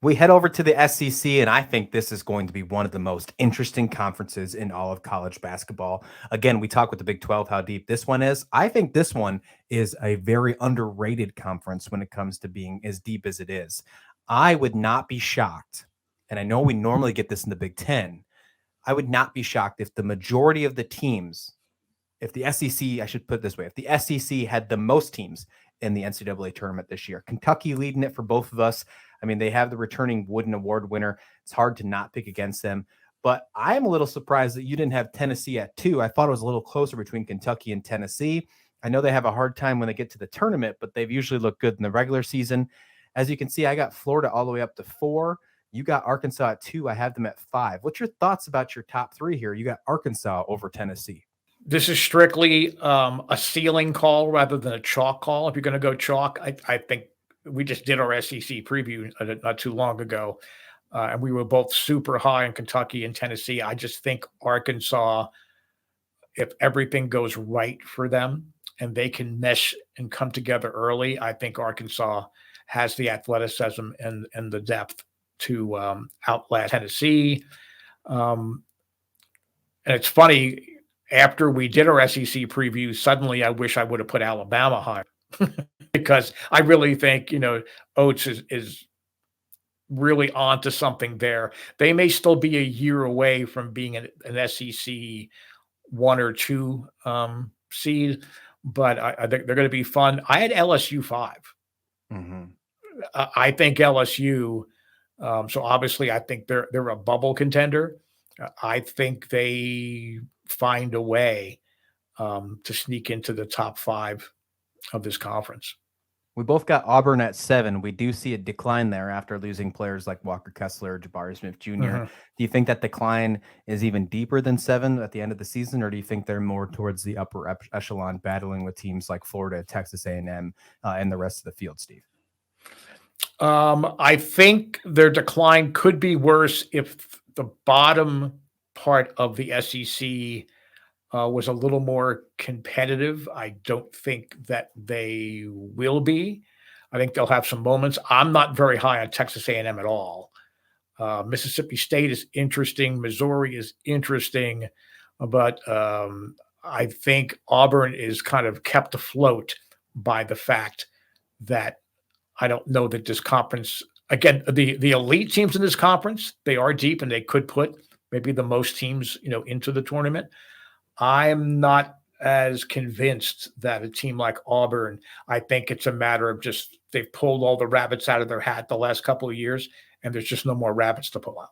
We head over to the SEC, and I think this is going to be one of the most interesting conferences in all of college basketball. Again, we talk with the Big 12 how deep this one is. I think this one is a very underrated conference when it comes to being as deep as it is. I would not be shocked, and I know we normally get this in the Big 10. I would not be shocked if the majority of the teams, if the SEC, I should put it this way, if the SEC had the most teams in the NCAA tournament this year. Kentucky leading it for both of us. I mean, they have the returning Wooden Award winner. It's hard to not pick against them. But I'm a little surprised that you didn't have Tennessee at 2. I thought it was a little closer between Kentucky and Tennessee. I know they have a hard time when they get to the tournament, but they've usually looked good in the regular season. As you can see, I got Florida all the way up to 4. You got Arkansas at 2. I have them at 5. What's your thoughts about your top 3 here? You got Arkansas over Tennessee. This is strictly a ceiling call rather than a chalk call. If you're going to go chalk, I think we just did our SEC preview not too long ago, and we were both super high in Kentucky and Tennessee. I just think Arkansas, if everything goes right for them and they can mesh and come together early, I think Arkansas has the athleticism and the depth to outlast Tennessee. And it's funny, after we did our SEC preview, suddenly I wish I would have put Alabama higher because I really think, Oates is really onto something there. They may still be a year away from being an SEC 1 or 2 seed, but I think they're going to be fun. I had LSU 5. Mm-hmm. I think LSU, so obviously I think they're a bubble contender. I think they find a way to sneak into the top 5 of this conference. We both got Auburn at 7. We do see a decline there after losing players like Walker Kessler, Jabari Smith Jr. Mm-hmm. Do you think that decline is even deeper than 7 at the end of the season, or do you think they're more towards the upper echelon battling with teams like Florida, Texas A&M, and the rest of the field, Steve? I think their decline could be worse if the bottom part of the SEC was a little more competitive. I don't think that they will be. I think they'll have some moments. I'm not very high on Texas A&M at all. Mississippi State is interesting. Missouri is interesting. But I think Auburn is kind of kept afloat by the fact that I don't know that this conference, again, the elite teams in this conference, they are deep and they could put maybe the most teams, into the tournament. I'm not as convinced that a team like Auburn, I think it's a matter of just they've pulled all the rabbits out of their hat the last couple of years, and there's just no more rabbits to pull out.